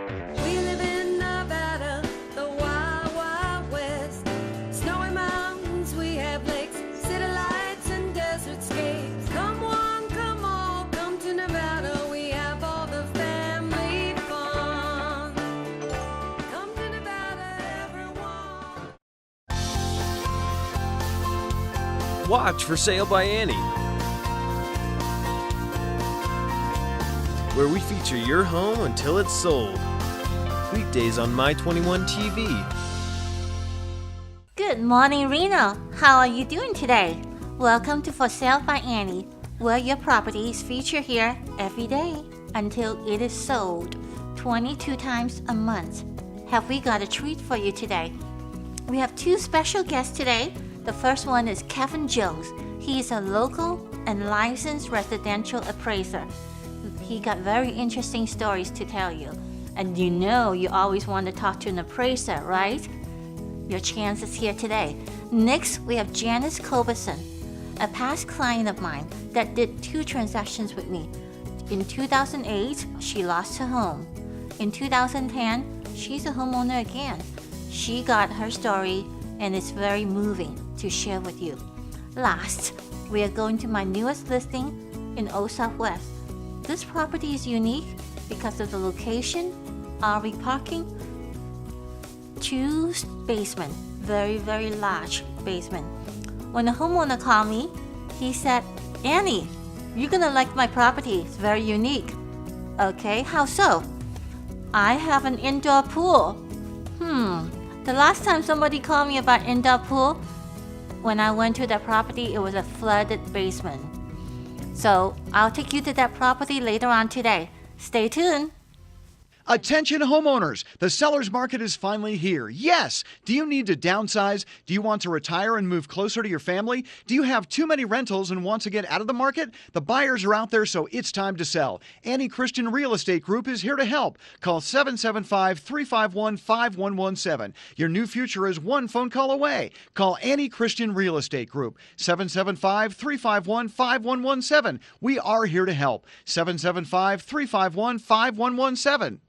We live in Nevada, the wild, wild west. Snowy mountains, we have lakes, city lights and desert scapes. Come one, come all, come to Nevada. We have all the family fun. Come to Nevada, everyone. Watch For Sale by Annie, where we feature your home until it's sold. Weekdays on My21 TV. Good morning, Reno. How are you doing today? Welcome to For Sale by Annie, where your property is featured here every day until it is sold, 22 times a month. Have we got a treat for you today? We have two special guests today. The first one is Kevin Jones. He is a local and licensed residential appraiser. He got very interesting stories to tell you. And you know you always want to talk to an appraiser, right? Your chance is here today. Next, we have Janice Culberson, a past client of mine that did 2 transactions with me. In 2008, she lost her home. In 2010, she's a homeowner again. She got her story and it's very moving to share with you. Last, we are going to my newest listing in Old Southwest. This property is unique because of the location, RV parking, 2 basement, very, very large basement. When the homeowner called me, he said, Annie, you're gonna like my property, it's very unique. Okay, how so? I have an indoor pool. The last time somebody called me about indoor pool, when I went to that property, it was a flooded basement. So I'll take you to that property later on today. Stay tuned. Attention homeowners, the seller's market is finally here. Yes! Do you need to downsize? Do you want to retire and move closer to your family? Do you have too many rentals and want to get out of the market? The buyers are out there, so it's time to sell. Annie Christian Real Estate Group is here to help. Call 775-351-5117. Your new future is one phone call away. Call Annie Christian Real Estate Group, 775-351-5117. We are here to help. 775-351-5117.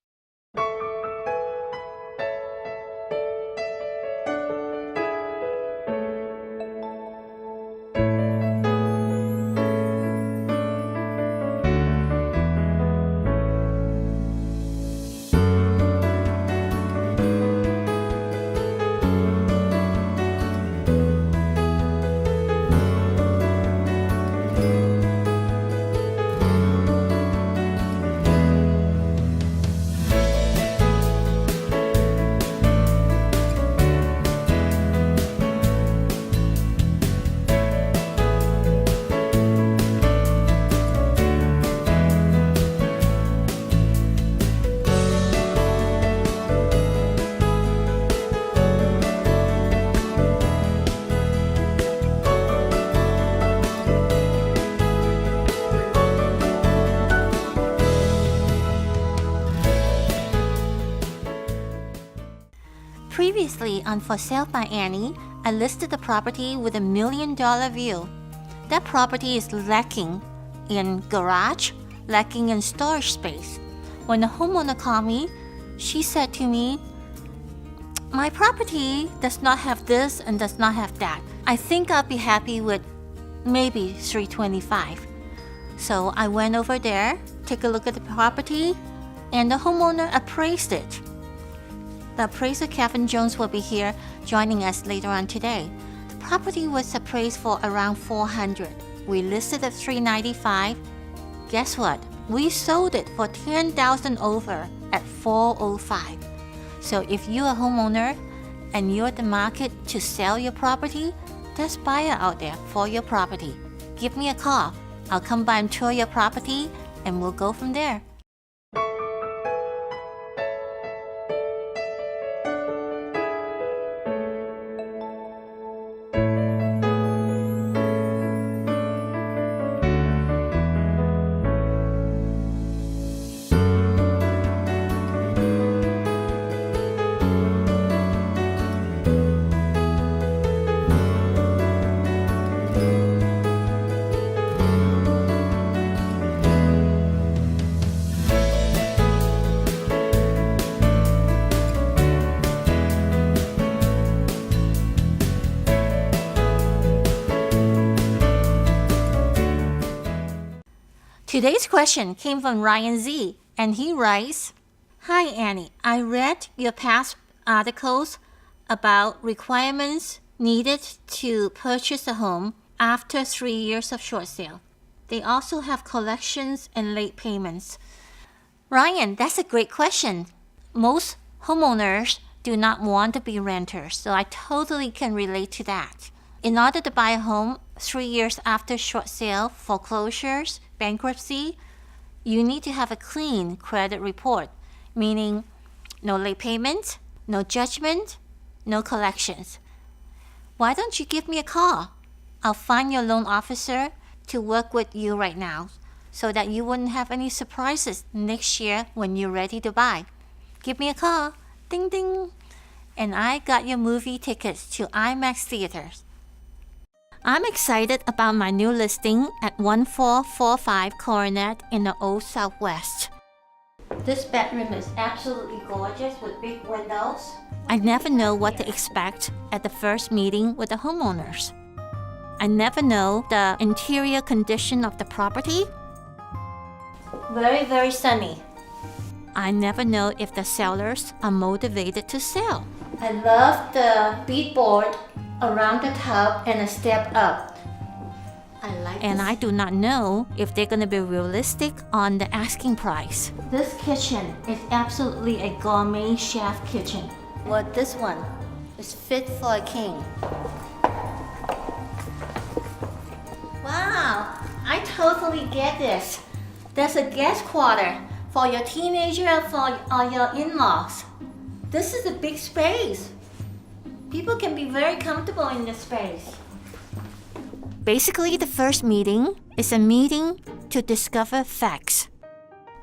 Previously on For Sale by Annie, I listed the property with $1 million view. That property is lacking in garage, lacking in storage space. When the homeowner called me, she said to me, my property does not have this and does not have that. I think I'll be happy with maybe $325. So I went over there, took a look at the property, and the homeowner appraised it. The appraiser Kevin Jones will be here joining us later on today. The property was appraised for around $400. We listed at $395. Guess what? We sold it for $10,000 over at $405. So if you're a homeowner and you're at the market to sell your property, there's a buyer out there for your property. Give me a call. I'll come by and tour your property and we'll go from there. Today's question came from Ryan Z, and he writes, Hi Annie, I read your past articles about requirements needed to purchase a home after 3 years of short sale. They also have collections and late payments. Ryan, that's a great question. Most homeowners do not want to be renters, so I totally can relate to that. In order to buy a home 3 years after short sale, foreclosures, bankruptcy, you need to have a clean credit report, meaning no late payment, no judgment, no collections. Why don't you give me a call? I'll find your loan officer to work with you right now so that you wouldn't have any surprises next year when you're ready to buy. Give me a call. Ding ding. And I got your movie tickets to IMAX theaters. I'm excited about my new listing at 1445 Coronet in the Old Southwest. This bedroom is absolutely gorgeous with big windows. I never know what to expect at the first meeting with the homeowners. I never know the interior condition of the property. Very, very sunny. I never know if the sellers are motivated to sell. I love the beadboard around the tub and a step up. And I do not know if they're going to be realistic on the asking price. This kitchen is absolutely a gourmet chef kitchen. Well, this one is fit for a king. Wow, I totally get this. There's a guest quarter for your teenager or your in-laws. This is a big space. People can be very comfortable in this space. Basically, the first meeting is a meeting to discover facts.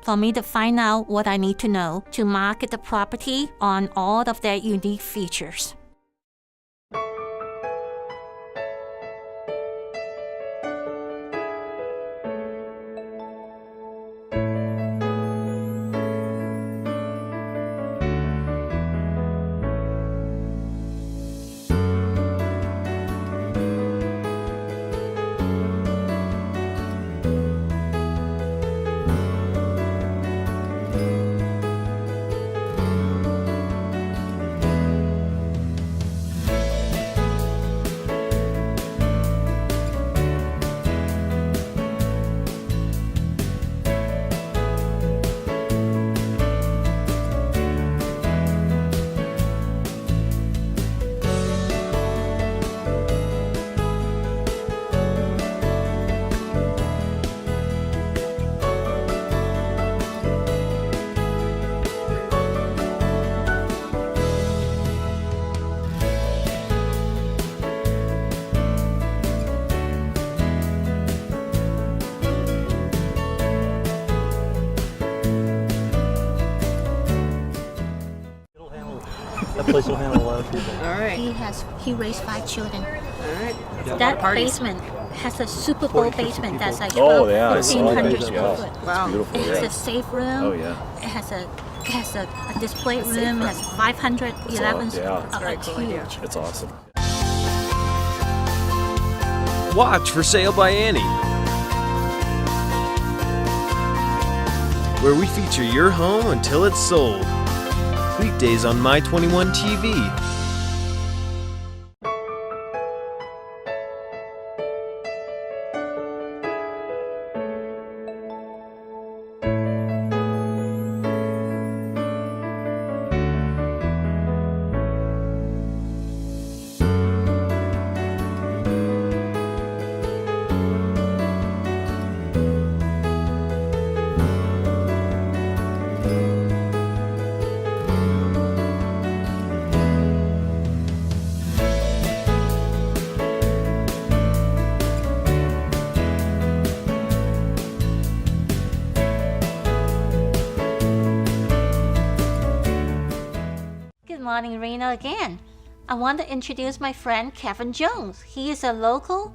For me to find out what I need to know to market the property on all of their unique features. That place will handle a lot of people. All right. He raised 5 children. All right. That basement has a Super Bowl basement that's like Oh, yeah, I saw 1,400 that. square Yeah. foot. Wow. Beautiful. It has Yeah. a safe room. Oh, yeah. It has a display room. It has 511. Yeah. Oh, Very it's cool idea. huge. It's awesome. Watch For Sale by Annie, where we feature your home until it's sold. Weekdays on My 21 TV. Good morning, Reno again. I want to introduce my friend Kevin Jones. He is a local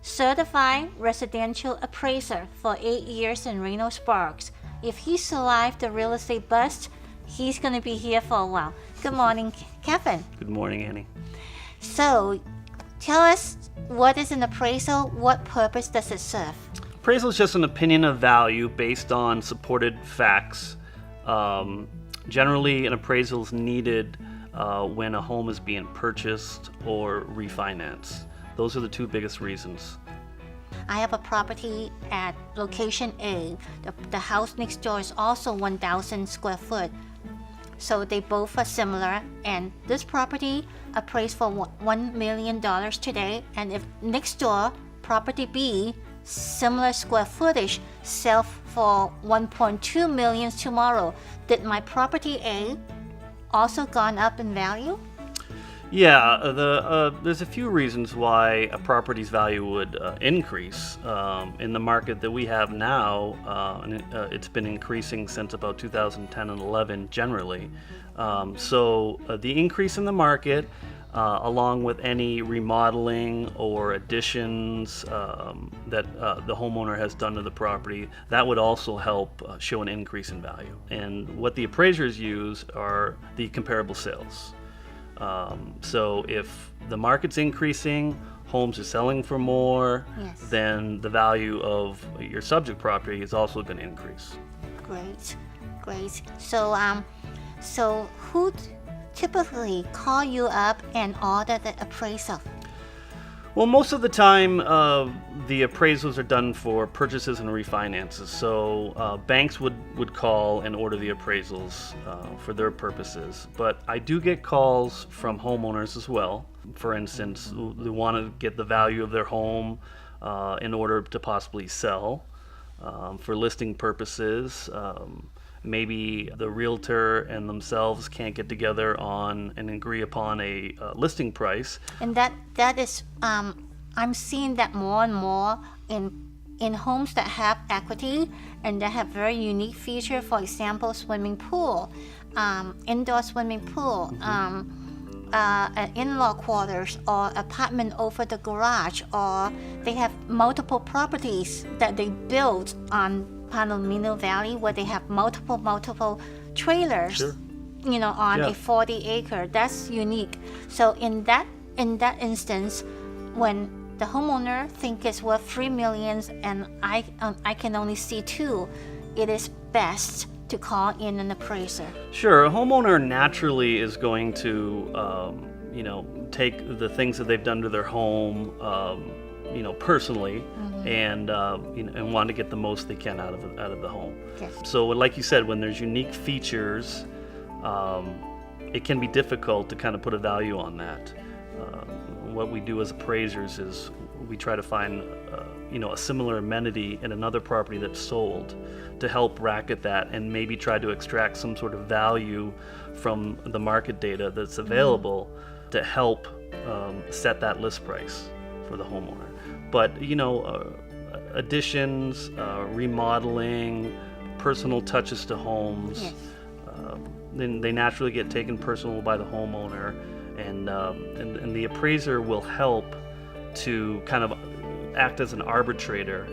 certified residential appraiser for 8 years in Reno Sparks. If he survived the real estate bust, he's going to be here for a while. Good morning, Kevin. Good morning, Annie. So, tell us, what is an appraisal? What purpose does it serve? Appraisal is just an opinion of value based on supported facts. Generally, an appraisal is needed when a home is being purchased or refinanced. Those are the two biggest reasons. I have a property at location A. The house next door is also 1,000 square foot. So they both are similar, and this property appraised for $1 million today, and if next door, property B, similar square footage, sell for 1.2 million tomorrow, did my property A also gone up in value? Yeah, there's a few reasons why a property's value would increase. In the market that we have now, it's been increasing since about 2010 and 11 generally. So the increase in the market, along with any remodeling or additions that the homeowner has done to the property, that would also help show an increase in value. And what the appraisers use are the comparable sales. So if the market's increasing, homes are selling for more, Yes. then the value of your subject property is also going to increase. Great. So who typically call you up and order the appraisal? Well, most of the time, the appraisals are done for purchases and refinances. So banks would call and order the appraisals for their purposes. But I do get calls from homeowners as well. For instance, they want to get the value of their home in order to possibly sell for listing purposes. Maybe the realtor and themselves can't get together on and agree upon a listing price. And that is, I'm seeing that more and more in homes that have equity and that have very unique feature. For example, swimming pool, indoor swimming pool, an in-law quarters, or apartment over the garage, or they have multiple properties that they built on Palomino Valley where they have multiple trailers. Sure. On Yeah. a 40 acre. That's unique. So in that instance, when the homeowner think it's worth $3 million and I can only see 2, it is best to call in an appraiser. Sure, a homeowner naturally is going to, take the things that they've done to their home, personally, and want to get the most they can out of the home. Yes. So, like you said, when there's unique features, it can be difficult to kind of put a value on that. What we do as appraisers is we try to find, a similar amenity in another property that's sold to help bracket that and maybe try to extract some sort of value from the market data that's available to help set that list price for the homeowner. But, additions, remodeling, personal touches to homes, Yes. then they naturally get taken personal by the homeowner, and the appraiser will help to kind of act as an arbitrator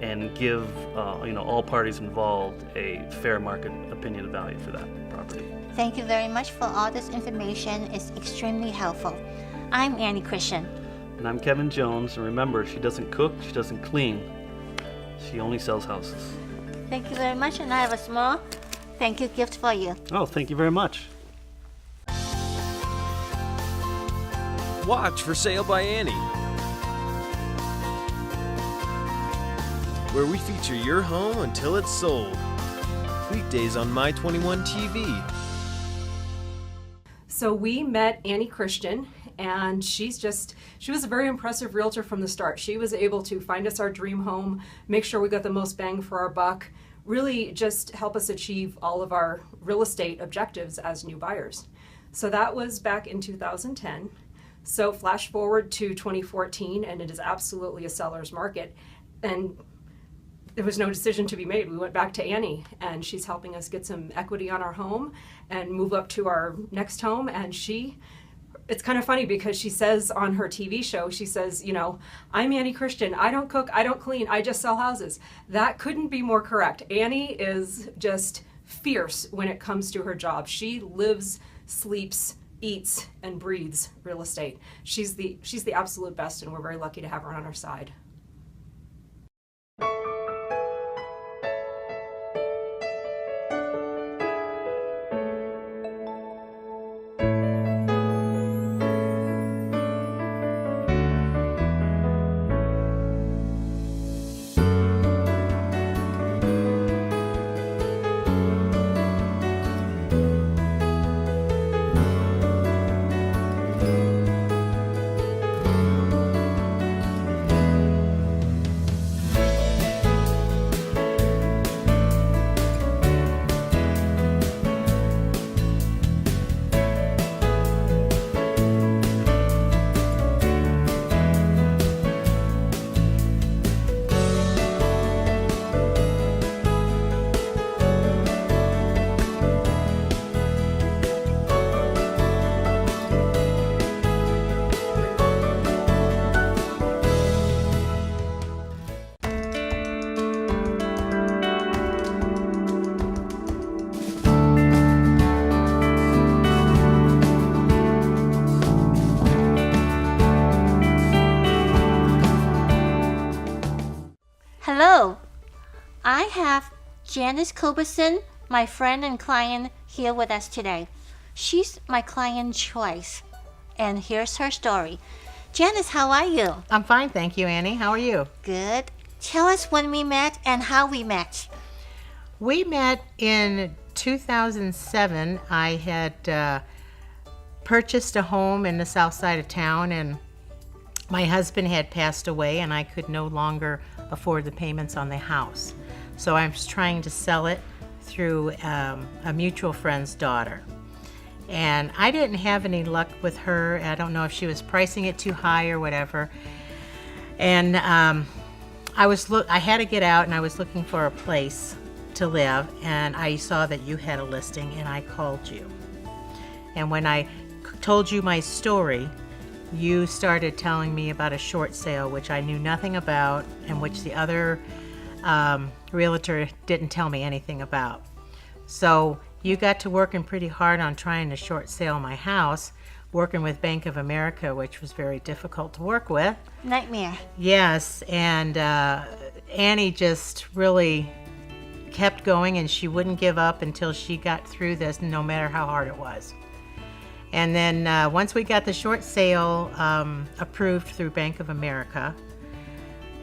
and give all parties involved a fair market opinion of value for that property. Thank you very much for all this information. It's extremely helpful. I'm Annie Christian. And I'm Kevin Jones, and remember, she doesn't cook, she doesn't clean, she only sells houses. Thank you very much, and I have a small thank you gift for you. Oh, thank you very much. Watch For Sale by Annie, where we feature your home until it's sold. Weekdays on My 21 TV. So we met Annie Christian, and she was a very impressive realtor from the start. She was able to find us our dream home, make sure we got the most bang for our buck, really just help us achieve all of our real estate objectives as new buyers. So that was back in 2010. So flash forward to 2014, and it is absolutely a seller's market. And there was no decision to be made. We went back to Annie, and she's helping us get some equity on our home and move up to our next home. And it's kind of funny because she says on her TV show, she says, I'm Annie Christian. I don't cook, I don't clean, I just sell houses. That couldn't be more correct. Annie is just fierce when it comes to her job. She lives, sleeps, eats, and breathes real estate. She's the absolute best, and we're very lucky to have her on our side. I have Janice Culberson, my friend and client, here with us today. She's my client choice, and here's her story. Janice, how are you? I'm fine, thank you, Annie. How are you? Good. Tell us when we met and how we met. We met in 2007. I had purchased a home in the south side of town, and my husband had passed away, and I could no longer afford the payments on the house. So I was trying to sell it through a mutual friend's daughter. And I didn't have any luck with her. I don't know if she was pricing it too high or whatever. And I had to get out, and I was looking for a place to live, and I saw that you had a listing, and I called you. And when I told you my story, you started telling me about a short sale, which I knew nothing about, and which the other realtor didn't tell me anything about. So you got to working pretty hard on trying to short sale my house, working with Bank of America, which was very difficult to work with. Nightmare. Yes, and Annie just really kept going, and she wouldn't give up until she got through this, no matter how hard it was. And then once we got the short sale approved through Bank of America,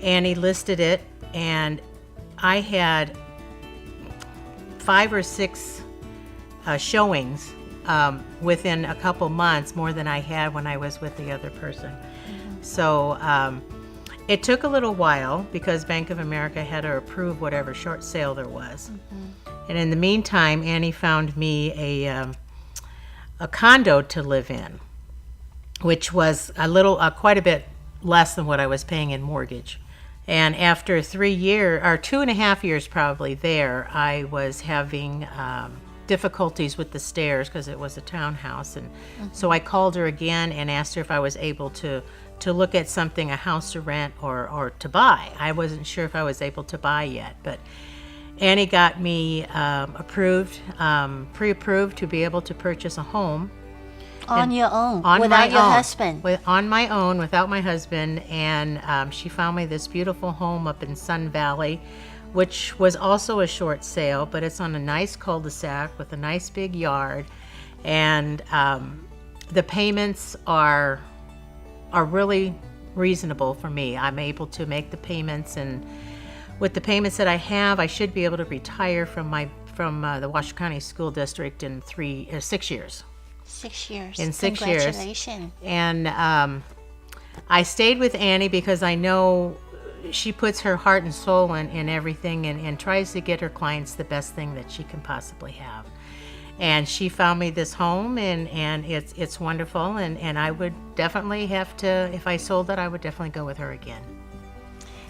Annie listed it, and I had 5 or 6 showings within a couple months, more than I had when I was with the other person. Mm-hmm. So it took a little while because Bank of America had to approve whatever short sale there was. Mm-hmm. And in the meantime, Annie found me a condo to live in, which was quite a bit less than what I was paying in mortgage. And after 3 years, or 2.5 years probably there, I was having difficulties with the stairs because it was a townhouse. And so I called her again and asked her if I was able to look at something, a house to rent or to buy. I wasn't sure if I was able to buy yet, but Annie got me pre-approved to be able to purchase a home. On your own, on without my your own, husband. On my own, without my husband. And she found me this beautiful home up in Sun Valley, which was also a short sale, but it's on a nice cul-de-sac with a nice big yard. And the payments are really reasonable for me. I'm able to make the payments, and with the payments that I have, I should be able to retire from the Washoe County School District in 6 years. 6 years. In 6 years. Congratulations. And I stayed with Annie because I know she puts her heart and soul in everything, and tries to get her clients the best thing that she can possibly have. And she found me this home, and it's wonderful, and I would definitely have to, if I sold it, I would definitely go with her again.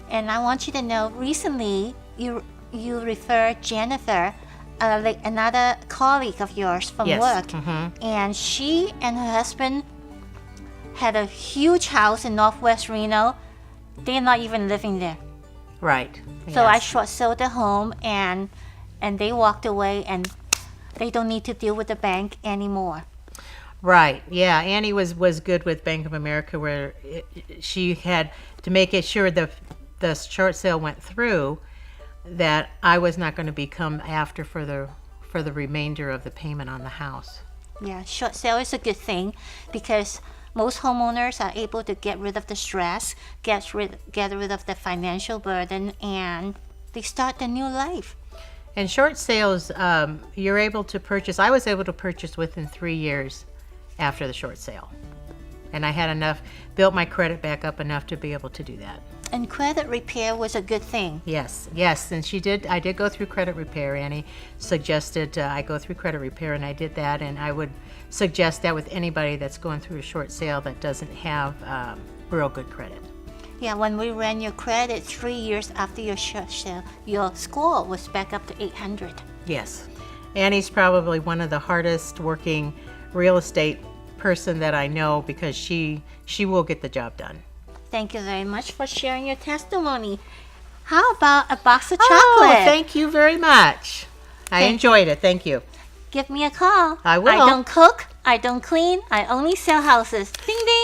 And I want you to know, recently you referred Jennifer, like another colleague of yours from Yes. work, Mm-hmm. and she and her husband had a huge house in Northwest Reno. They're not even living there. Right. So I Yes. short sold the home, and they walked away, and they don't need to deal with the bank anymore. Right. Yeah. Annie was good with Bank of America, where she had to make it sure the short sale went through, that I was not going to become after for the remainder of the payment on the house. Yeah, short sale is a good thing because most homeowners are able to get rid of the stress, get rid of the financial burden, and they start a new life. And short sales, you're able to purchase. I was able to purchase within 3 years after the short sale, and I had built my credit back up enough to be able to do that. And credit repair was a good thing. Yes, and I did go through credit repair. Annie suggested I go through credit repair, and I did that, and I would suggest that with anybody that's going through a short sale that doesn't have real good credit. Yeah, when we ran your credit 3 years after your short sale, your score was back up to 800. Yes. Annie's probably one of the hardest working real estate person that I know, because she will get the job done. Thank you very much for sharing your testimony. How about a box of Oh, chocolate? thank you very much. I enjoyed it. Thank you. Give me a call. I will. I don't cook, I don't clean, I only sell houses. Ding ding!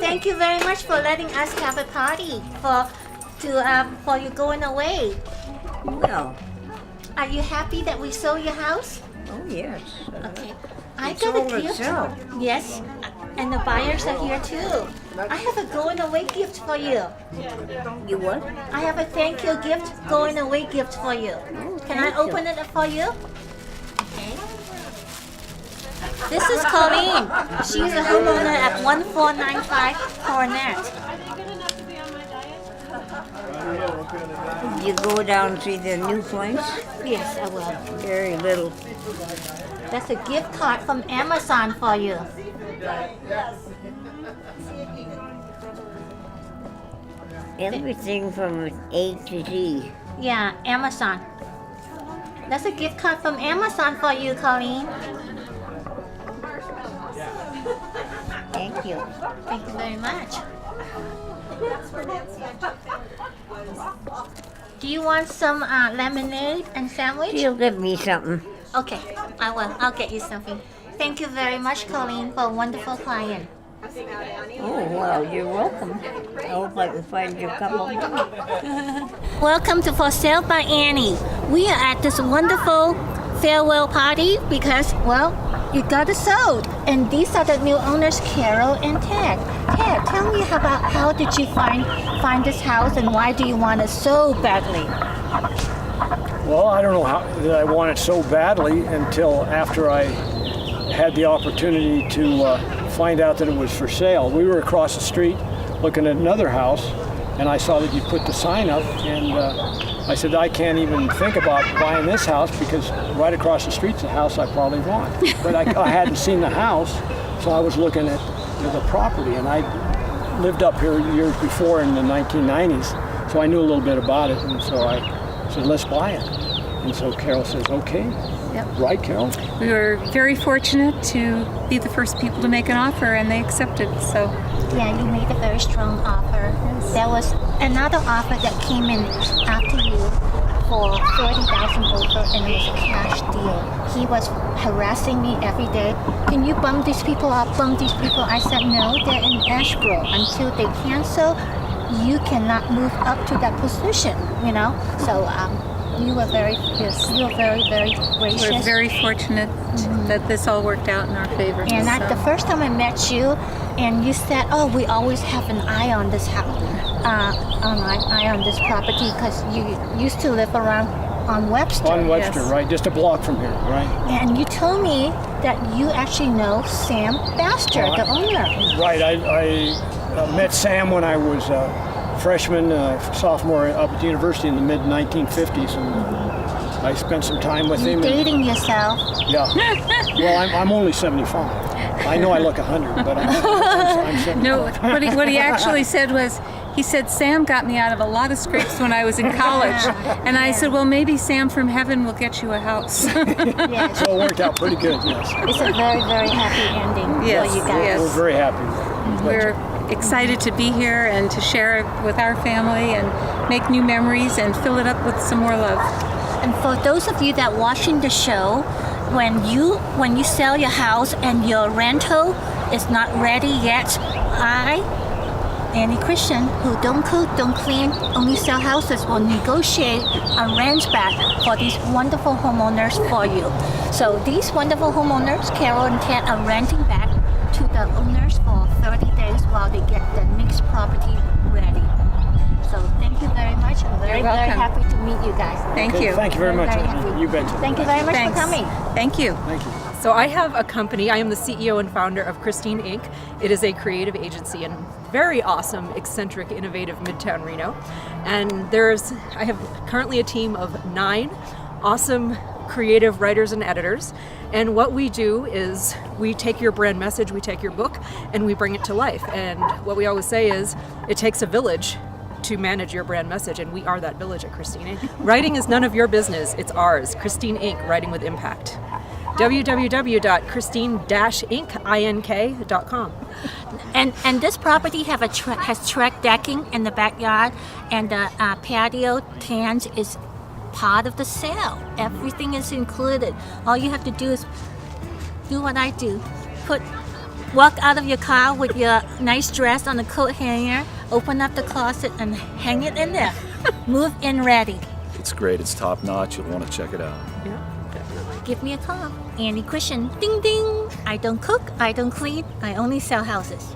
thank you very much for letting us have a party for you going away. Well, Are you happy that we sold your house? oh yes. Okay. I It's got sold a gift. itself. Yes, and the buyers are here too. I have a going away gift for you. You what? I have a thank you gift, going away gift for you. Can I thank you. open it up for you? Okay. This is Colleen. She's a homeowner at 1495 Coronet. You go down and see the new place? Yes, I will. Very little. That's a gift card from Amazon for you. Everything from A to Z. Yeah, Amazon. That's a gift card from Amazon for you, Colleen. Thank you. Thank you very much. Do you want some lemonade and sandwich? She'll give me something. Okay, I will. I'll get you something. Thank you very much, Colleen, for a wonderful client. Oh, well, you're welcome. I hope I can find you a couple more. Welcome to For Sale by Annie. We are at this wonderful farewell party because, well, you got it sold. And these are the new owners, Carol and Ted. Ted, tell me about how did you find this house and why do you want it so badly? Well, I don't know how that I want it so badly until after I had the opportunity to find out that it was for sale. We were across the street looking at another house, and I saw that you put the sign up, and I said, I can't even think about buying this house because right across the street's a house I probably want. But I hadn't seen the house, so I was looking at the property, and I lived up here years before in the 1990s, so I knew a little bit about it, and so I said, let's buy it. And so Carol says, okay. Yep. Right, Carol? We were very fortunate to be the first people to make an offer, and they accepted. So Yeah, you made a very strong offer. There was another offer that came in after you for $30,000 over, and it was a cash deal. He was harassing me every day. Can you bump these people up? Bump these people? I said no. They're in escrow until they cancel. You cannot move up to that position. You know. So you were very very gracious. we're very fortunate that this all worked out in our favor. And so. the first time I met you, and you said, "Oh, we always have an eye on this house, eye on this property, because you used to live around on Webster." On Webster, Yes. right? Just a block from here, right? And you told me that you actually know Sam Baster, the owner. Right. I met Sam when I was a freshman, sophomore up at the university in the mid-1950s, and I spent some time with You're him. dating yourself. Yeah. Well, I'm only 75. I know I look 100, but I'm 75. No, what he actually said was, he said, Sam got me out of a lot of scrapes when I was in college. And I said, well, maybe Sam from heaven will get you a house. Yes. So it worked out pretty good, yes. It's a very, very happy ending Yes, for you guys. yes. We're very happy. We're excited to be here and to share it with our family and make new memories and fill it up with some more love. And for those of you that watching the show, when you sell your house and your rental is not ready yet, Annie Christian, who don't cook, don't clean, only sell houses, will negotiate a rent back for these wonderful homeowners for you. So these wonderful homeowners, Carol and Ted, are renting back to the owners for 30 days while they get the next property ready. So thank you very much. I'm very, You're very welcome. happy to meet you guys. Thank Okay, you. Thank you very much. Very happy. You bet. Thank you very much Thanks. for coming. Thank you. Thank you. So I have a company. I am the CEO and founder of Christine Inc. It is a creative agency and very awesome, eccentric, innovative Midtown Reno. And I have currently a team of 9 awesome creative writers and editors. And what we do is we take your brand message, we take your book, and we bring it to life. And what we always say is it takes a village to manage your brand message, and we are that village at Christine Inc. Writing is none of your business, it's ours. Christine Inc., Writing with Impact. www.christine-ink.com. And this property has track decking in the backyard, and the patio tent is part of the sale. Everything is included. All you have to do is do what I do. Put Walk out of your car with your nice dress on the coat hanger, open up the closet and hang it in there. Move in ready. It's great. It's top notch. You'll want to check it out. Give me a call. Annie Christian. Ding ding. I don't cook, I don't clean, I only sell houses.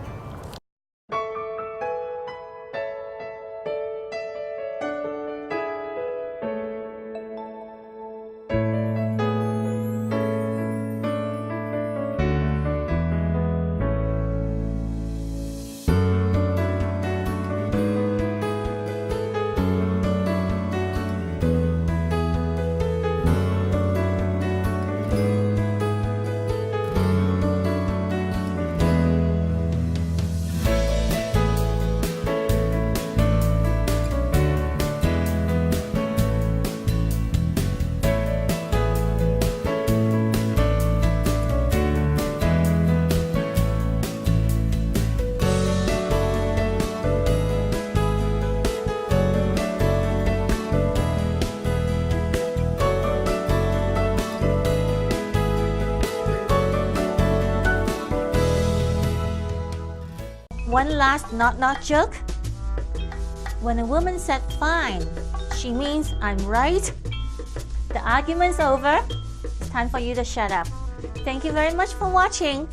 One last knock-knock joke. When a woman said fine, she means I'm right. The argument's over. It's time for you to shut up. Thank you very much for watching.